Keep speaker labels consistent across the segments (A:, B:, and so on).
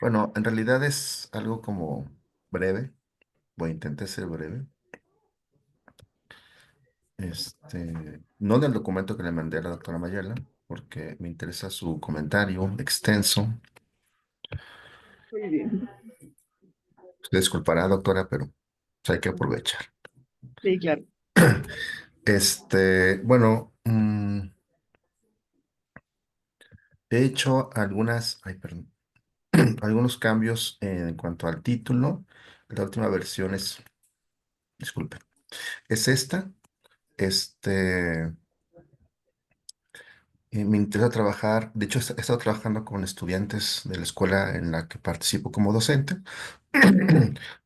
A: Bueno, en realidad es algo como breve. Voy a intentar ser breve. No en el documento que le mandé a la doctora Mayela, porque me interesa su comentario extenso.
B: Muy bien.
A: Usted disculpará, doctora, pero pues, hay que aprovechar.
B: Sí, claro.
A: Bueno, he hecho perdón, algunos cambios en cuanto al título. La última versión disculpe, es esta. Este, Me interesa trabajar, de hecho, he estado trabajando con estudiantes de la escuela en la que participo como docente,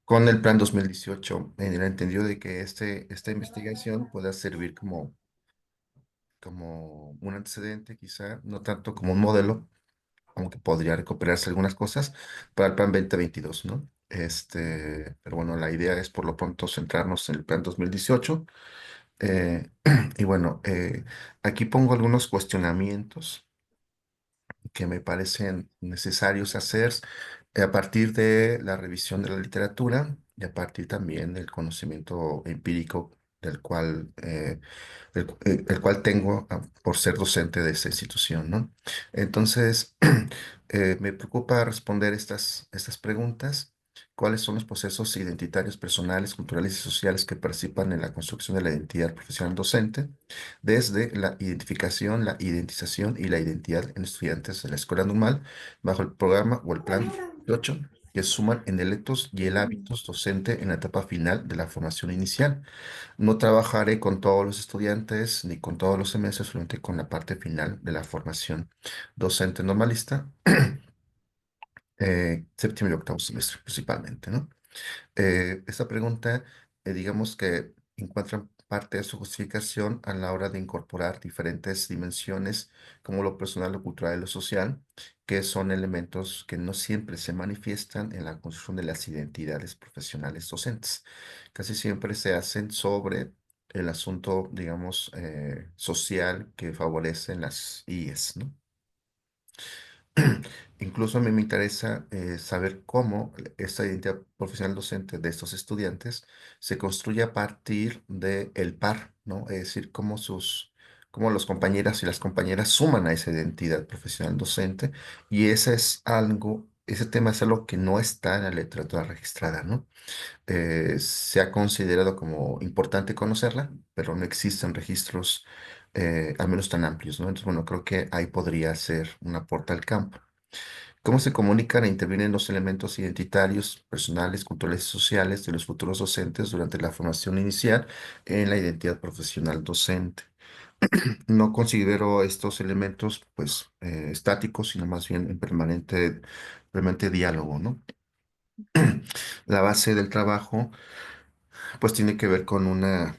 A: con el plan 2018, en el entendido de que esta investigación pueda servir como un antecedente, quizá, no tanto como un modelo, aunque podría recuperarse algunas cosas para el plan 2022, ¿no? Pero bueno, la idea es por lo pronto centrarnos en el plan 2018. eh, y bueno, aquí pongo algunos cuestionamientos que me parecen necesarios hacer a partir de la revisión de la literatura y a partir también del conocimiento empírico el cual tengo por ser docente de esta institución, ¿no? Entonces, me preocupa responder estas preguntas. ¿Cuáles son los procesos identitarios, personales, culturales y sociales que participan en la construcción de la identidad profesional docente? Desde la identificación, la identización y la identidad en estudiantes de la escuela normal, bajo el programa o el plan 8, que suman en el ethos y el hábitos docente en la etapa final de la formación inicial. No trabajaré con todos los estudiantes ni con todos los semestres, solamente con la parte final de la formación docente normalista, séptimo y octavo semestre principalmente, ¿no? Esta pregunta, digamos que encuentra parte de su justificación a la hora de incorporar diferentes dimensiones como lo personal, lo cultural y lo social, que son elementos que no siempre se manifiestan en la construcción de las identidades profesionales docentes. Casi siempre se hacen sobre el asunto, digamos, social que favorecen las IES, ¿no? Incluso a mí me interesa saber cómo esta identidad profesional docente de estos estudiantes se construye a partir del par, ¿no? Es decir, cómo los compañeras y las compañeras suman a esa identidad profesional docente. Y ese tema es algo que no está en la literatura registrada, ¿no? Se ha considerado como importante conocerla, pero no existen registros, al menos tan amplios, ¿no? Entonces, bueno, creo que ahí podría ser un aporte al campo. ¿Cómo se comunican e intervienen los elementos identitarios, personales, culturales y sociales de los futuros docentes durante la formación inicial en la identidad profesional docente? No considero estos elementos, pues, estáticos, sino más bien en permanente diálogo, ¿no? La base del trabajo, pues, tiene que ver con una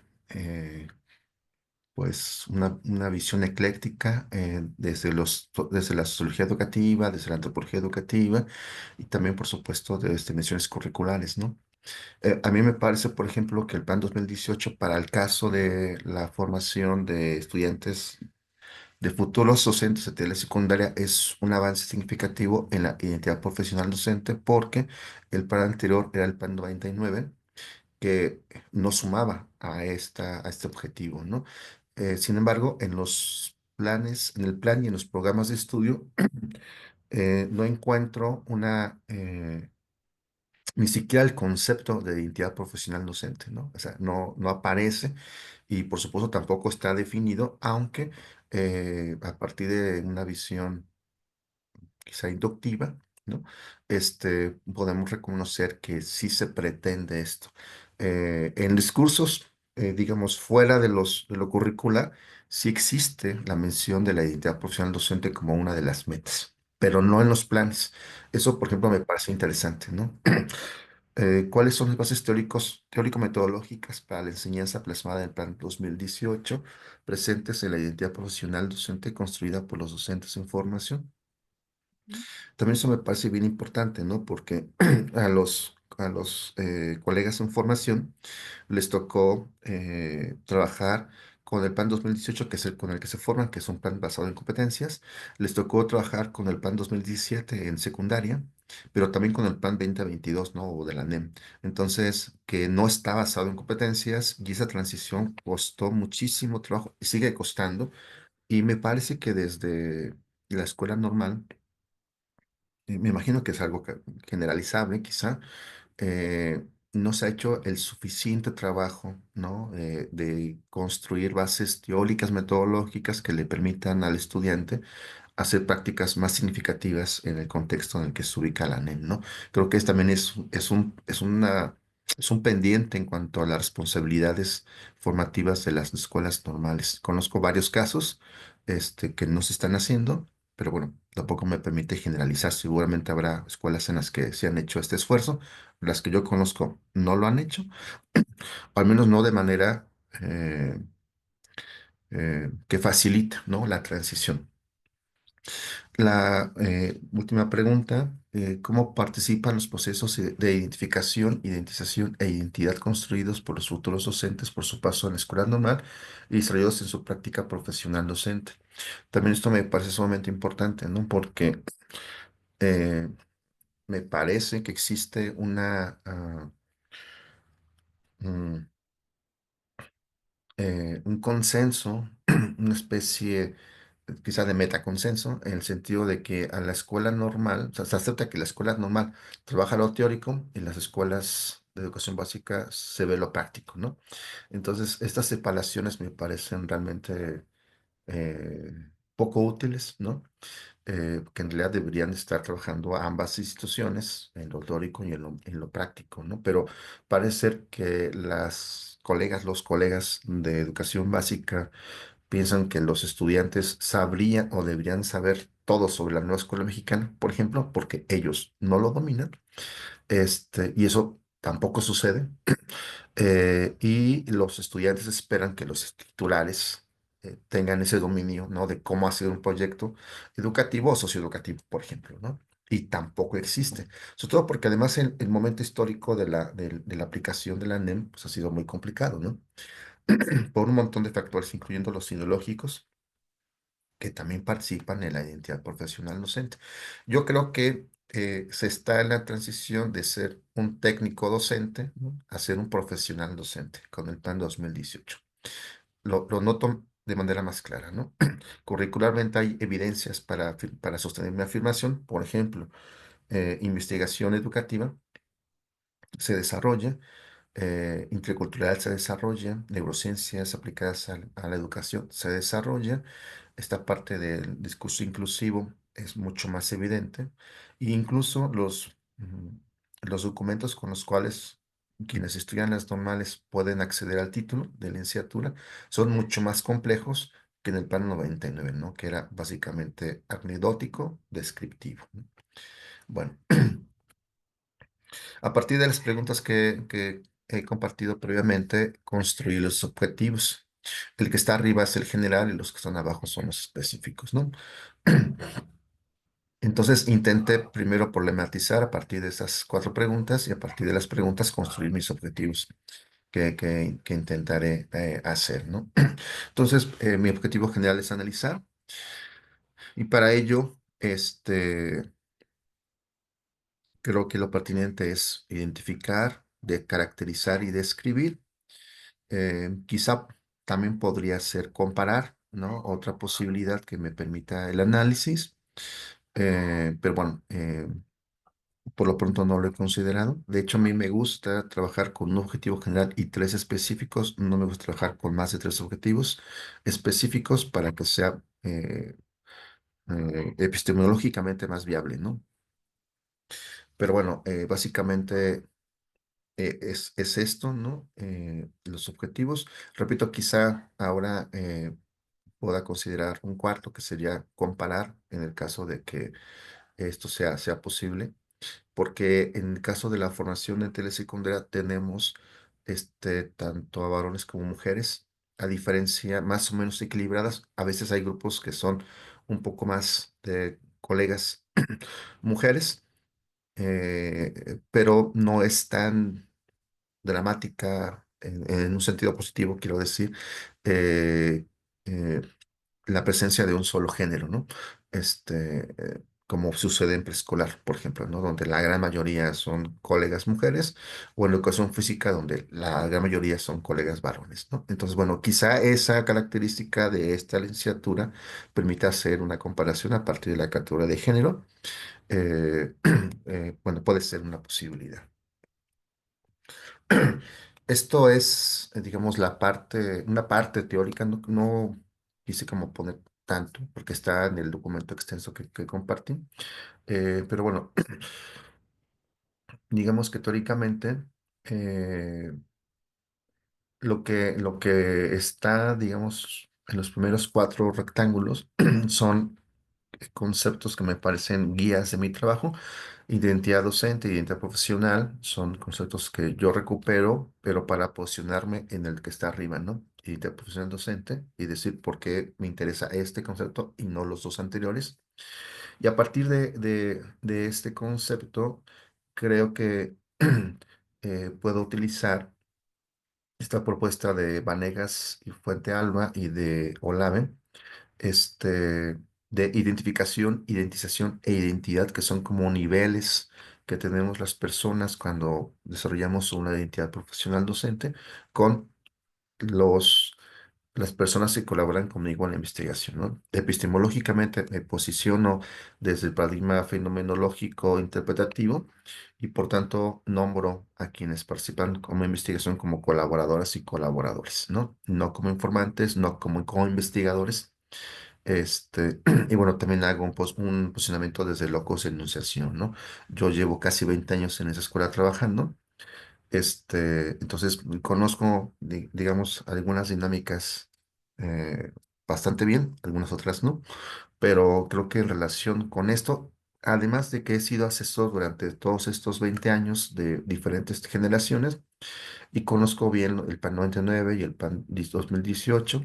A: visión ecléctica desde la sociología educativa, desde la antropología educativa y también, por supuesto, de dimensiones curriculares, ¿no? A mí me parece, por ejemplo, que el Plan 2018 para el caso de la formación de estudiantes de futuros docentes de telesecundaria es un avance significativo en la identidad profesional docente porque el plan anterior era el Plan 99 que no sumaba a este objetivo, ¿no? Sin embargo, en el plan y en los programas de estudio, no encuentro ni siquiera el concepto de identidad profesional docente, ¿no? O sea, no aparece y por supuesto tampoco está definido, aunque a partir de una visión quizá inductiva, ¿no? Podemos reconocer que sí se pretende esto. En discursos, digamos, fuera de lo curricular, sí existe la mención de la identidad profesional docente como una de las metas, pero no en los planes. Eso, por ejemplo, me parece interesante, ¿no? ¿Cuáles son las bases teórico-metodológicas para la enseñanza plasmada en el Plan 2018 presentes en la identidad profesional docente construida por los docentes en formación? También eso me parece bien importante, ¿no? Porque a los colegas en formación les tocó trabajar con el plan 2018, que es el con el que se forman, que es un plan basado en competencias. Les tocó trabajar con el plan 2017 en secundaria pero también con el plan 2022, ¿no? O de la NEM. Entonces, que no está basado en competencias y esa transición costó muchísimo trabajo y sigue costando. Y me parece que desde la escuela normal, me imagino que es algo generalizable, quizá, no se ha hecho el suficiente trabajo, ¿no? De construir bases teóricas, metodológicas que le permitan al estudiante hacer prácticas más significativas en el contexto en el que se ubica la NEM, ¿no? Creo que también es un pendiente en cuanto a las responsabilidades formativas de las escuelas normales. Conozco varios casos, que no se están haciendo, pero bueno, tampoco me permite generalizar. Seguramente habrá escuelas en las que se han hecho este esfuerzo. Las que yo conozco no lo han hecho, o al menos no de manera que facilita, ¿no? La transición. La última pregunta, ¿cómo participan los procesos de identificación, identización e identidad construidos por los futuros docentes por su paso en la escuela normal y desarrollados en su práctica profesional docente? También esto me parece sumamente importante, ¿no? Porque eh, me parece que existe mm, un consenso, una especie quizá de metaconsenso, en el sentido de que a la escuela normal, o sea, se acepta que la escuela normal trabaja lo teórico y las escuelas de educación básica se ve lo práctico, ¿no? Entonces, estas separaciones me parecen realmente poco útiles, ¿no? Que en realidad deberían estar trabajando ambas instituciones en lo teórico y en lo práctico, ¿no? Pero parece ser que los colegas de educación básica piensan que los estudiantes sabrían o deberían saber todo sobre la nueva escuela mexicana, por ejemplo, porque ellos no lo dominan, y eso tampoco sucede. Y los estudiantes esperan que los titulares tengan ese dominio, ¿no? De cómo hacer un proyecto educativo o socioeducativo, por ejemplo, ¿no? Y tampoco existe. Sobre todo porque además el momento histórico de la aplicación de la NEM pues, ha sido muy complicado, ¿no? Por un montón de factores, incluyendo los ideológicos, que también participan en la identidad profesional docente. Yo creo que se está en la transición de ser un técnico docente, ¿no? A ser un profesional docente con el plan 2018. Lo noto de manera más clara, ¿no? Curricularmente hay evidencias para sostener mi afirmación. Por ejemplo, investigación educativa se desarrolla, intercultural se desarrolla, neurociencias aplicadas a la educación se desarrolla. Esta parte del discurso inclusivo es mucho más evidente e incluso los documentos con los cuales quienes estudian las normales pueden acceder al título de licenciatura son mucho más complejos que en el plan 99, ¿no? Que era básicamente anecdótico, descriptivo, ¿no? Bueno, a partir de las preguntas que he compartido previamente, construí los objetivos. El que está arriba es el general y los que están abajo son los específicos, ¿no? Entonces intenté primero problematizar a partir de esas cuatro preguntas y a partir de las preguntas construir mis objetivos que intentaré hacer, ¿no? Entonces, mi objetivo general es analizar y para ello, creo que lo pertinente es identificar, de caracterizar y describir. Quizá también podría ser comparar, ¿no? Otra posibilidad que me permita el análisis, pero bueno, por lo pronto no lo he considerado. De hecho, a mí me gusta trabajar con un objetivo general y tres específicos. No me gusta trabajar con más de tres objetivos específicos para que sea epistemológicamente más viable, ¿no? Pero bueno, básicamente es esto, ¿no? Los objetivos. Repito, quizá ahora pueda considerar un cuarto que sería comparar en el caso de que esto sea posible, porque en el caso de la formación en telesecundaria tenemos tanto a varones como mujeres, a diferencia más o menos equilibradas. A veces hay grupos que son un poco más de colegas mujeres, pero no es tan dramática en un sentido positivo, quiero decir, eh, eh, la presencia de un solo género, ¿no? como sucede en preescolar, por ejemplo, ¿no? Donde la gran mayoría son colegas mujeres, o en educación física, donde la gran mayoría son colegas varones, ¿no? Entonces, bueno, quizá esa característica de esta licenciatura permita hacer una comparación a partir de la categoría de género. eh, bueno, puede ser una posibilidad. Esto es, digamos, una parte teórica, no quise como poner tanto, porque está en el documento extenso que compartí. Pero bueno, digamos que teóricamente eh, lo que está, digamos, en los primeros cuatro rectángulos son conceptos que me parecen guías de mi trabajo. Identidad docente, identidad profesional, son conceptos que yo recupero, pero para posicionarme en el que está arriba, ¿no? Identidad profesional docente y decir por qué me interesa este concepto y no los dos anteriores. Y a partir de este concepto, creo que puedo utilizar esta propuesta de Vanegas y Fuente Alba y de Olave, este, de identificación, identización e identidad, que son como niveles que tenemos las personas cuando desarrollamos una identidad profesional docente con los las personas que colaboran conmigo en la investigación, ¿no? Epistemológicamente me posiciono desde el paradigma fenomenológico interpretativo y por tanto nombro a quienes participan como investigación como colaboradoras y colaboradores, ¿no? No como informantes, no como co-investigadores. Y bueno, también hago un posicionamiento desde locus enunciación, ¿no? Yo llevo casi 20 años en esa escuela trabajando. Entonces conozco, digamos, algunas dinámicas eh, bastante bien, algunas otras no, pero creo que en relación con esto, además de que he sido asesor durante todos estos 20 años de diferentes generaciones y conozco bien el PAN 99 y el PAN 2018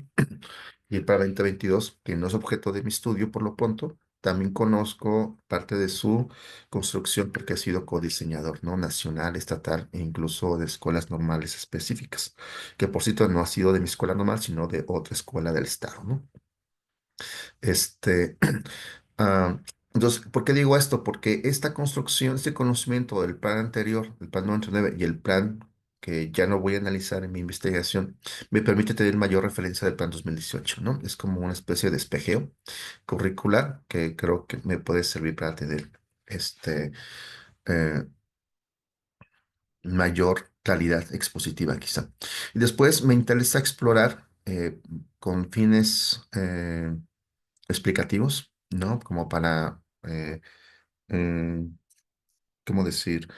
A: y el PAN 2022, que no es objeto de mi estudio por lo pronto. También conozco parte de su construcción porque he sido codiseñador, ¿no? Nacional, estatal e incluso de escuelas normales específicas, que por cierto no ha sido de mi escuela normal, sino de otra escuela del estado, ¿no? Este, Ah, entonces, ¿por qué digo esto? Porque esta construcción, este conocimiento del plan anterior, el plan 99 y el plan que ya no voy a analizar en mi investigación, me permite tener mayor referencia del plan 2018, ¿no? Es como una especie de espejeo curricular que creo que me puede servir para tener este, eh, mayor calidad expositiva, quizá. Y después me interesa explorar con fines explicativos, ¿no? Como para mm, ¿cómo decir?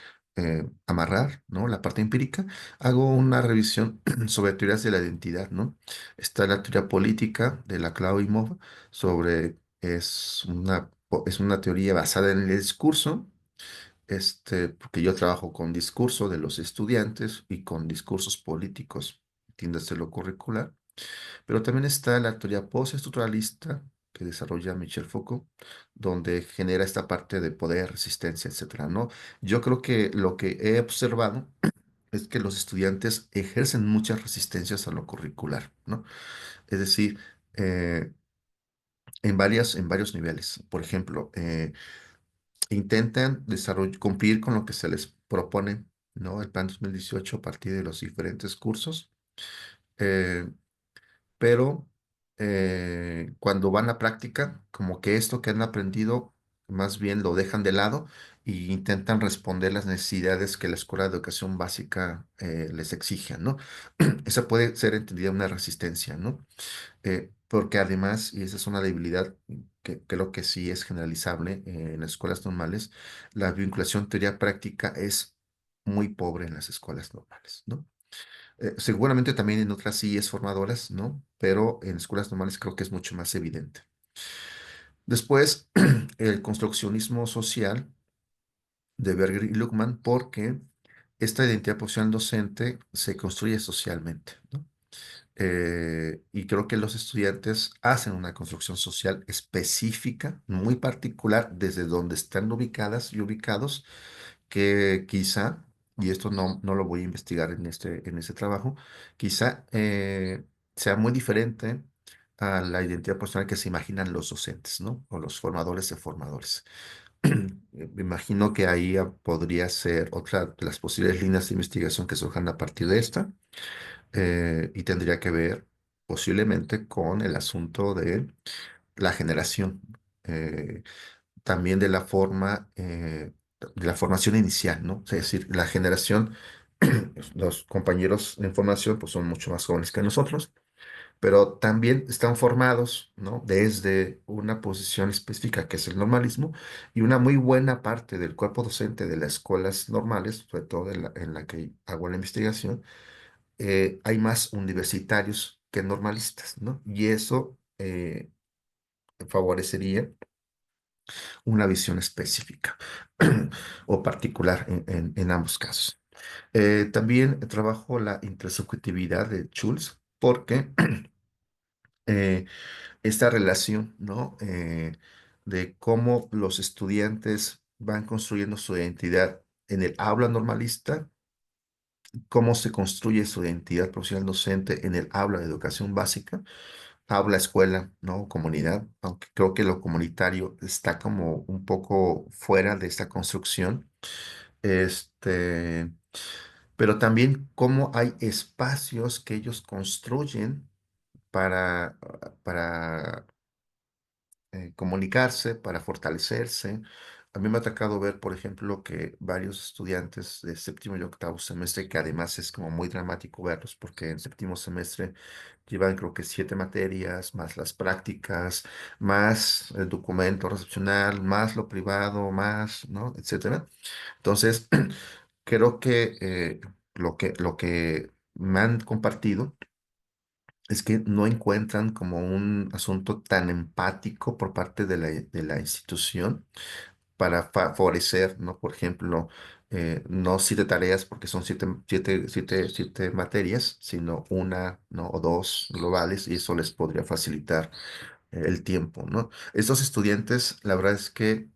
A: Amarrar, ¿no? La parte empírica, hago una revisión sobre teorías de la identidad, ¿no? Está la teoría política de la Imhoff sobre, es una teoría basada en el discurso, porque yo trabajo con discurso de los estudiantes y con discursos políticos, entiéndase lo curricular. Pero también está la teoría postestructuralista que desarrolla Michel Foucault, donde genera esta parte de poder, resistencia, etcétera, ¿no? Yo creo que lo que he observado es que los estudiantes ejercen muchas resistencias a lo curricular, ¿no? Es decir, eh, en varios niveles. Por ejemplo, intentan cumplir con lo que se les propone, ¿no? El plan 2018 a partir de los diferentes cursos. eh, pero cuando van a práctica, como que esto que han aprendido, más bien lo dejan de lado e intentan responder las necesidades que la Escuela de Educación Básica les exige, ¿no? Esa puede ser entendida una resistencia, ¿no? Porque además, y esa es una debilidad que creo que sí es generalizable en las escuelas normales, la vinculación teoría-práctica es muy pobre en las escuelas normales, ¿no? Seguramente también en otras sí es formadoras, ¿no? Pero en escuelas normales creo que es mucho más evidente. Después, el construccionismo social de Berger y Luckman, porque esta identidad profesional docente se construye socialmente, ¿no? Y creo que los estudiantes hacen una construcción social específica, muy particular, desde donde están ubicadas y ubicados, que quizá, y esto no lo voy a investigar en este trabajo, quizá sea muy diferente a la identidad personal que se imaginan los docentes, ¿no? O los formadores de formadores. Me imagino que ahí podría ser otra de las posibles líneas de investigación que surjan a partir de esta, y tendría que ver posiblemente con el asunto de la generación, eh, también de la formación inicial, ¿no? Es decir, la generación, los compañeros de formación pues son mucho más jóvenes que nosotros, pero también están formados, ¿no? Desde una posición específica que es el normalismo, y una muy buena parte del cuerpo docente de las escuelas normales, sobre todo en la que hago la investigación, hay más universitarios que normalistas, ¿no? Y eso favorecería una visión específica o particular en ambos casos. También trabajo la intersubjetividad de Schulz porque eh, esta relación, ¿no? De cómo los estudiantes van construyendo su identidad en el aula normalista, cómo se construye su identidad profesional docente en el aula de educación básica, aula, escuela, ¿no? Comunidad, aunque creo que lo comunitario está como un poco fuera de esta construcción. Este, pero también cómo hay espacios que ellos construyen para comunicarse, para fortalecerse. A mí me ha tocado ver, por ejemplo, que varios estudiantes de séptimo y octavo semestre, que además es como muy dramático verlos, porque en séptimo semestre llevan creo que 7 materias, más las prácticas, más el documento recepcional, más lo privado, más, ¿no? Etcétera. Entonces, creo que lo que me han compartido es que no encuentran como un asunto tan empático por parte de la institución para favorecer, ¿no? Por ejemplo, no 7 tareas porque son siete materias, sino una, ¿no? O dos globales, y eso les podría facilitar el tiempo, ¿no? Estos estudiantes, la verdad es que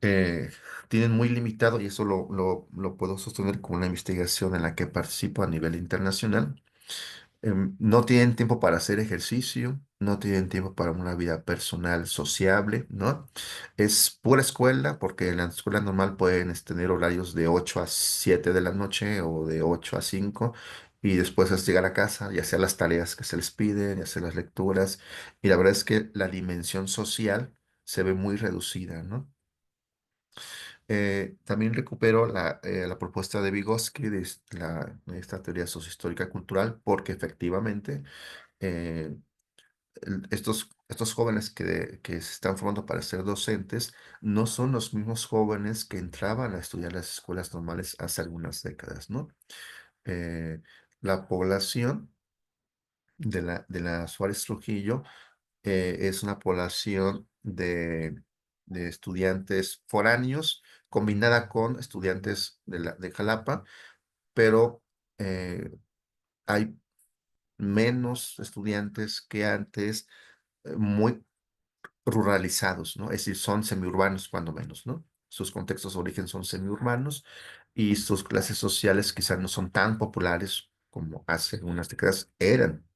A: eh, tienen muy limitado, y eso lo puedo sostener con una investigación en la que participo a nivel internacional. No tienen tiempo para hacer ejercicio, no tienen tiempo para una vida personal sociable, ¿no? Es pura escuela, porque en la escuela normal pueden tener horarios de 8 a 7 de la noche o de 8 a 5, y después es llegar a casa y hacer las tareas que se les piden y hacer las lecturas. Y la verdad es que la dimensión social se ve muy reducida, ¿no? También recupero la propuesta de Vygotsky de esta teoría sociohistórica cultural, porque efectivamente eh, estos jóvenes que se están formando para ser docentes no son los mismos jóvenes que entraban a estudiar las escuelas normales hace algunas décadas, ¿no? Eh, la población de la Suárez Trujillo es una población de estudiantes foráneos combinada con estudiantes de Jalapa, pero eh, hay menos estudiantes que antes, muy ruralizados, ¿no? Es decir, son semiurbanos cuando menos, ¿no? Sus contextos de origen son semiurbanos, y sus clases sociales quizás no son tan populares como hace unas décadas eran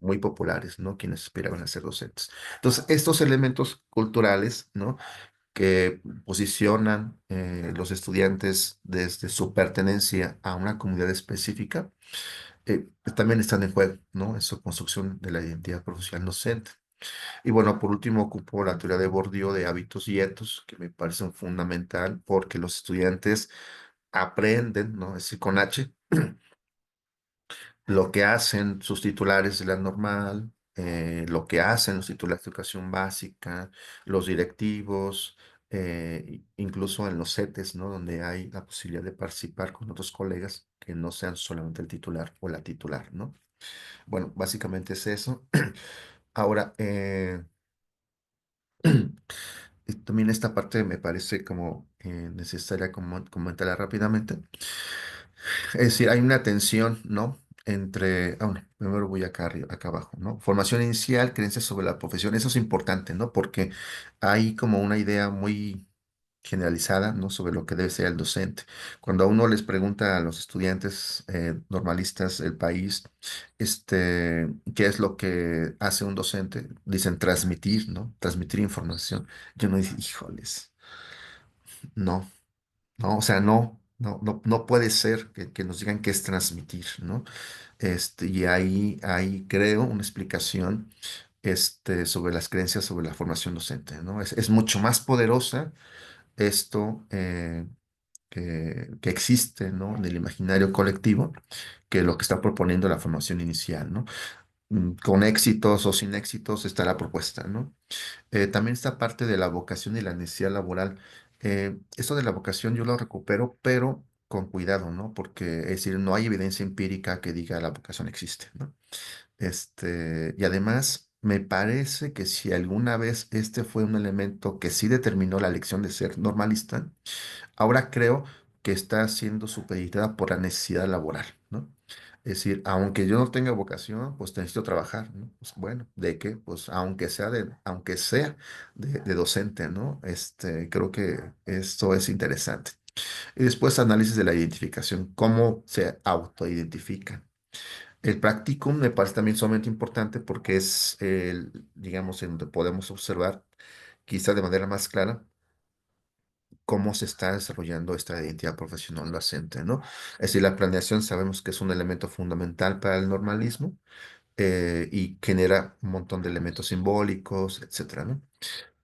A: muy populares, ¿no? Quienes aspiraban a ser docentes. Entonces, estos elementos culturales, ¿no? Que posicionan los estudiantes desde su pertenencia a una comunidad específica, también están en juego, ¿no? En su construcción de la identidad profesional docente. Y bueno, por último, ocupo la teoría de Bourdieu de hábitos y etos, que me parecen fundamental porque los estudiantes aprenden, ¿no? Es decir, con H, lo que hacen sus titulares de la normal, lo que hacen los titulares de educación básica, los directivos, incluso en los CETES, ¿no? Donde hay la posibilidad de participar con otros colegas que no sean solamente el titular o la titular, ¿no? Bueno, básicamente es eso. Ahora, y también esta parte me parece como necesaria comentarla rápidamente. Es decir, hay una tensión, ¿no? Bueno, primero voy acá abajo, ¿no? Formación inicial, creencias sobre la profesión, eso es importante, ¿no? Porque hay como una idea muy generalizada, ¿no? Sobre lo que debe ser el docente. Cuando a uno les pregunta a los estudiantes normalistas del país, ¿qué es lo que hace un docente? Dicen transmitir, ¿no? Transmitir información. Yo no digo, híjoles, no, no, o sea, no puede ser que nos digan qué es transmitir, ¿no? Y ahí creo una explicación sobre las creencias sobre la formación docente, ¿no? Es mucho más poderosa esto que existe, ¿no? En el imaginario colectivo que lo que está proponiendo la formación inicial, ¿no? Con éxitos o sin éxitos está la propuesta, ¿no? También esta parte de la vocación y la necesidad laboral. Esto de la vocación yo lo recupero, pero con cuidado, ¿no? Porque, es decir, no hay evidencia empírica que diga la vocación existe, ¿no? Y además, me parece que si alguna vez este fue un elemento que sí determinó la elección de ser normalista, ahora creo que está siendo supeditada por la necesidad laboral, ¿no? Es decir, aunque yo no tenga vocación, pues necesito trabajar, ¿no? Pues bueno, ¿de qué? Pues aunque sea de docente, ¿no? Creo que esto es interesante. Y después análisis de la identificación, cómo se autoidentifican. El practicum me parece también sumamente importante porque es, digamos, en donde podemos observar, quizá de manera más clara, cómo se está desarrollando esta identidad profesional docente, ¿no? Es decir, la planeación sabemos que es un elemento fundamental para el normalismo y genera un montón de elementos simbólicos, etcétera, ¿no?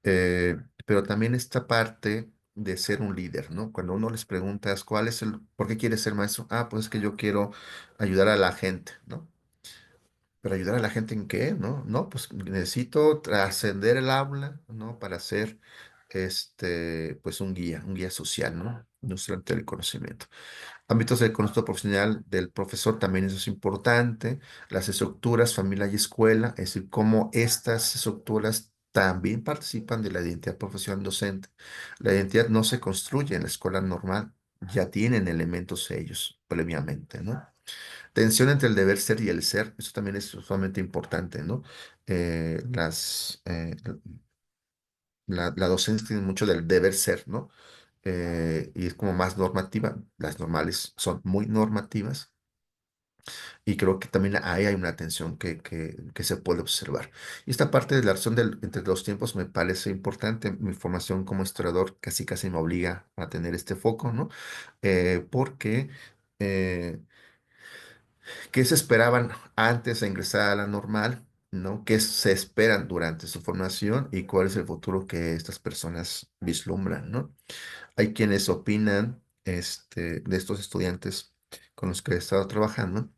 A: Pero también esta parte de ser un líder, ¿no? Cuando uno les preguntas, ¿por qué quieres ser maestro? Ah, pues es que yo quiero ayudar a la gente, ¿no? ¿Pero ayudar a la gente en qué? ¿No? No, pues necesito trascender el aula, ¿no? Para ser, pues un guía social, ¿no? Un estudiante del conocimiento. Ámbitos del conocimiento profesional del profesor también eso es importante. Las estructuras, familia y escuela, es decir, cómo estas estructuras también participan de la identidad profesional docente. La identidad no se construye en la escuela normal, ya tienen elementos ellos previamente, ¿no? Tensión entre el deber ser y el ser, eso también es sumamente importante, ¿no? La docencia tiene mucho del deber ser, ¿no? Y es como más normativa, las normales son muy normativas y creo que también ahí hay una tensión que se puede observar. Y esta parte de la relación entre los tiempos me parece importante, mi formación como historiador casi casi me obliga a tener este foco, ¿no? Porque... eh, ¿Qué se esperaban antes de ingresar a la normal? ¿No? ¿Qué se esperan durante su formación y cuál es el futuro que estas personas vislumbran? ¿No? Hay quienes opinan de estos estudiantes con los que he estado trabajando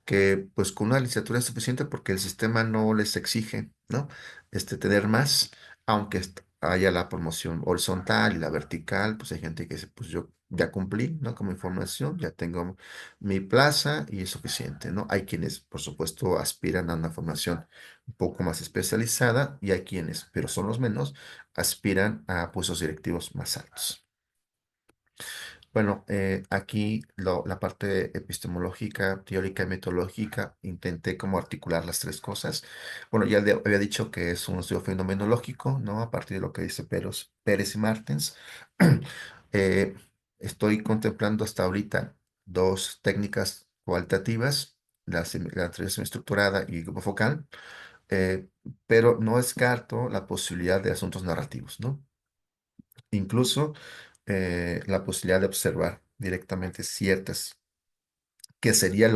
A: que pues con una licenciatura es suficiente porque el sistema no les exige, ¿no? Tener más, aunque haya la promoción horizontal y la vertical, pues hay gente que dice, pues yo ya cumplí, ¿no? Como información, ya tengo mi plaza y es suficiente, ¿no? Hay quienes, por supuesto, aspiran a una formación un poco más especializada y hay quienes, pero son los menos, aspiran a puestos directivos más altos. Bueno, aquí la parte epistemológica, teórica y metodológica, intenté como articular las tres cosas. Bueno, ya había dicho que es un estudio fenomenológico, ¿no? A partir de lo que dice Pérez y Martens. Eh, Estoy contemplando hasta ahorita dos técnicas cualitativas, la teoría estructurada y grupo focal, eh, pero no descarto la posibilidad de asuntos narrativos, ¿no? Incluso la posibilidad de observar directamente ciertas, que sería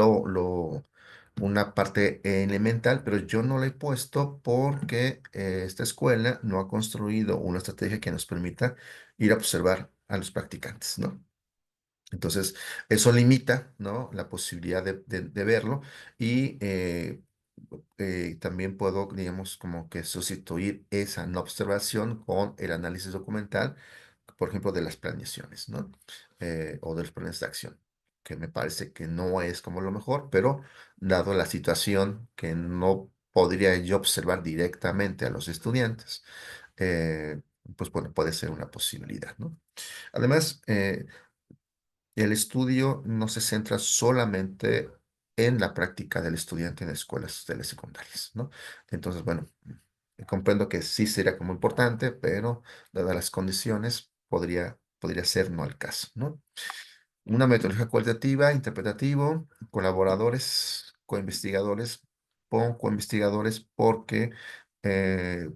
A: una parte elemental, pero yo no la he puesto porque esta escuela no ha construido una estrategia que nos permita ir a observar a los practicantes, ¿no? Entonces, eso limita, ¿no? La posibilidad de verlo y también puedo, digamos, como que sustituir esa no observación con el análisis documental, por ejemplo, de las planeaciones, ¿no? O de los planes de acción, que me parece que no es como lo mejor, pero dado la situación que no podría yo observar directamente a los estudiantes, eh, pues bueno, puede ser una posibilidad, ¿no? Además, el estudio no se centra solamente en la práctica del estudiante en escuelas telesecundarias, ¿no? Entonces, bueno, comprendo que sí sería como importante, pero dadas las condiciones, podría ser no al caso, ¿no? Una metodología cualitativa, interpretativo, colaboradores, coinvestigadores, pon coinvestigadores porque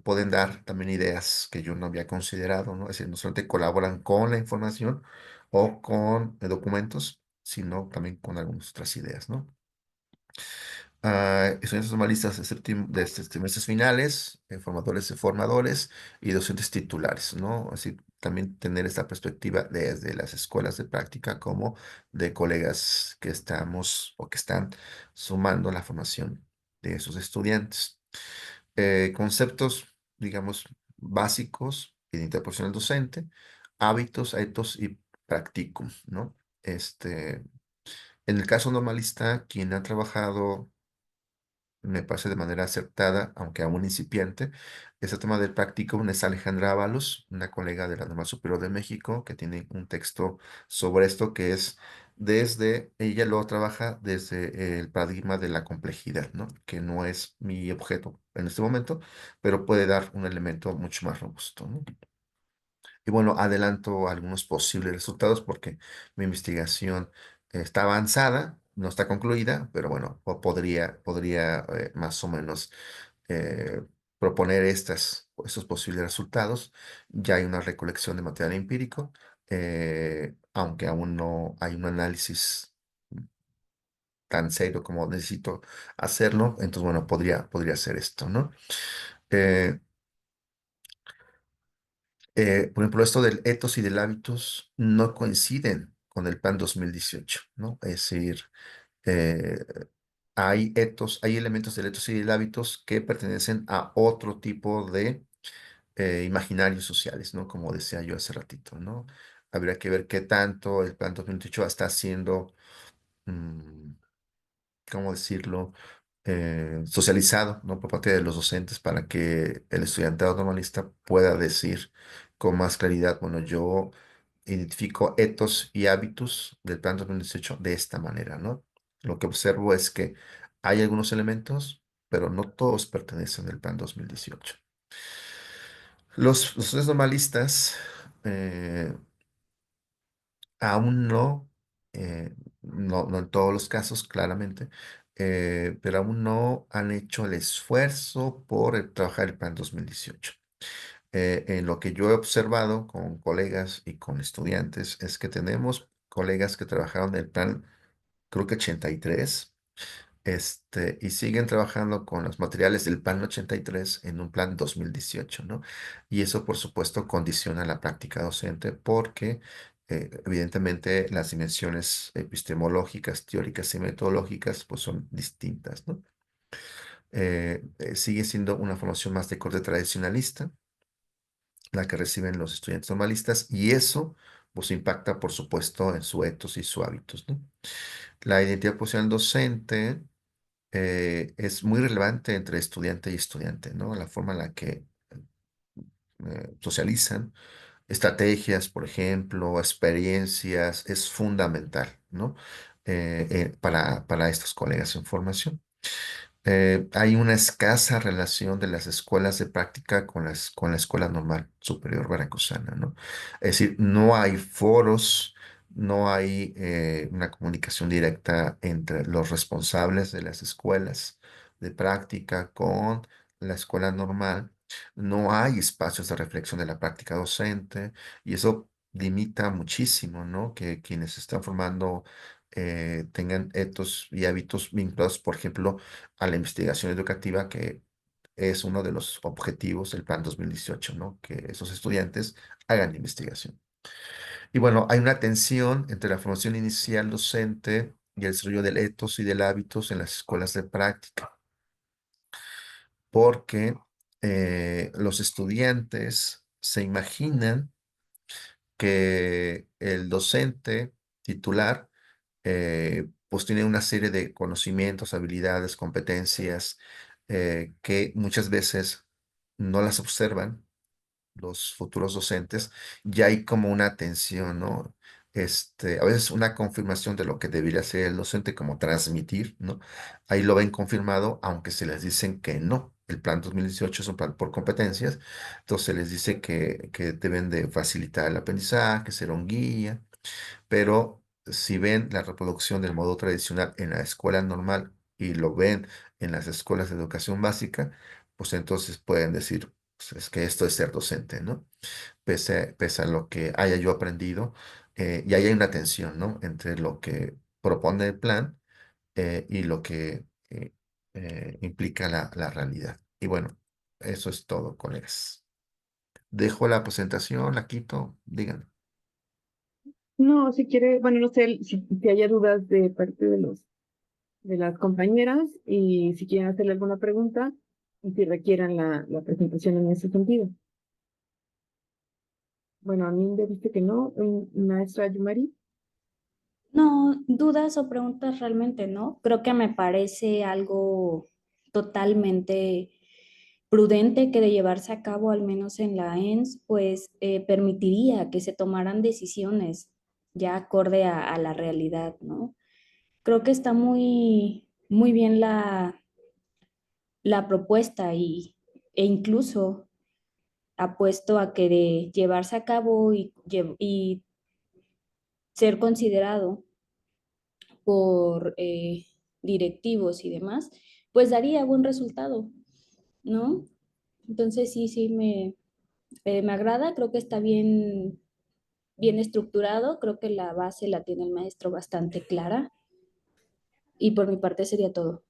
A: pueden dar también ideas que yo no había considerado, ¿no? Es decir, no solamente colaboran con la información o con documentos, sino también con algunas otras ideas, ¿no? Estudiantes normalistas de trimestres finales, formadores de formadores y docentes titulares, ¿no? Así también tener esta perspectiva desde las escuelas de práctica como de colegas que estamos o que están sumando la formación de esos estudiantes. Conceptos, digamos, básicos, identidad profesional docente, hábitos, etos y practicum, ¿no? En el caso normalista, quien ha trabajado me parece de manera acertada, aunque aún incipiente. Este tema del practicum es Alejandra Ábalos, una colega de la Normal Superior de México, que tiene un texto sobre esto que es ella lo trabaja desde el paradigma de la complejidad, ¿no? Que no es mi objeto en este momento, pero puede dar un elemento mucho más robusto, ¿no? Y bueno, adelanto algunos posibles resultados porque mi investigación está avanzada, no está concluida, pero bueno, podría más o menos eh, proponer estos posibles resultados. Ya hay una recolección de material empírico, aunque aún no hay un análisis tan serio como necesito hacerlo, entonces bueno, podría hacer esto, ¿no? Eh, por ejemplo, esto del ethos y del hábitos no coinciden con el plan 2018, ¿no? Es decir, eh, hay elementos del ethos y del hábitos que pertenecen a otro tipo de imaginarios sociales, ¿no? Como decía yo hace ratito, ¿no? Habría que ver qué tanto el plan 2018 está haciendo, mm, ¿cómo decirlo? Socializado, ¿no? Por parte de los docentes para que el estudiantado normalista pueda decir con más claridad, bueno, yo identifico etos y hábitos del plan 2018 de esta manera, ¿no? Lo que observo es que hay algunos elementos, pero no todos pertenecen al plan 2018. Los estudiantes normalistas eh, aún no en todos los casos, claramente, pero aún no han hecho el esfuerzo por trabajar el plan 2018. En lo que yo he observado con colegas y con estudiantes es que tenemos colegas que trabajaron el plan, creo que 83, y siguen trabajando con los materiales del plan 83 en un plan 2018, ¿no? Y eso, por supuesto, condiciona la práctica docente porque, evidentemente, las dimensiones epistemológicas, teóricas y metodológicas, pues son distintas, ¿no? Sigue siendo una formación más de corte tradicionalista, la que reciben los estudiantes normalistas, y eso, pues, impacta, por supuesto, en su etos y sus hábitos, ¿no? La identidad profesional docente es muy relevante entre estudiante y estudiante, ¿no? La forma en la que socializan, estrategias, por ejemplo, experiencias, es fundamental, ¿no? Para estos colegas en formación. Hay una escasa relación de las escuelas de práctica con la Escuela Normal Superior Veracruzana, ¿no? Es decir, no hay foros, no hay una comunicación directa entre los responsables de las escuelas de práctica con la Escuela Normal. No hay espacios de reflexión de la práctica docente y eso limita muchísimo, ¿no? Que quienes se están formando tengan etos y hábitos vinculados, por ejemplo, a la investigación educativa, que es uno de los objetivos del Plan 2018, ¿no? Que esos estudiantes hagan investigación. Y bueno, hay una tensión entre la formación inicial docente y el desarrollo del etos y del hábitos en las escuelas de práctica, porque los estudiantes se imaginan que el docente titular pues tiene una serie de conocimientos, habilidades, competencias que muchas veces no las observan los futuros docentes, ya hay como una tensión, ¿no? A veces una confirmación de lo que debería ser el docente, como transmitir, ¿no? Ahí lo ven confirmado, aunque se les dicen que no. el plan 2018 es un plan por competencias, entonces se les dice que deben de facilitar el aprendizaje, ser un guía, pero si ven la reproducción del modo tradicional en la escuela normal y lo ven en las escuelas de educación básica, pues entonces pueden decir, pues, es que esto es ser docente, ¿no? Pese a lo que haya yo aprendido, y ahí hay una tensión, ¿no? Entre lo que propone el plan y lo que implica la realidad. Y bueno, eso es todo, colegas. Dejo la presentación, la quito, díganme.
B: No, si quiere, bueno, no sé si haya dudas de parte de las compañeras y si quieren hacerle alguna pregunta y si requieran la presentación en ese sentido. Bueno, a mí me dice que no, maestra Yumari.
C: No, dudas o preguntas realmente no. Creo que me parece algo totalmente prudente que de llevarse a cabo, al menos en la ENS, pues permitiría que se tomaran decisiones ya acorde a la realidad, ¿no? Creo que está muy bien la propuesta e incluso apuesto a que de llevarse a cabo y ser considerado por directivos y demás, pues daría buen resultado, ¿no? Entonces sí, me agrada, creo que está bien estructurado, creo que la base la tiene el maestro bastante clara y por mi parte sería todo.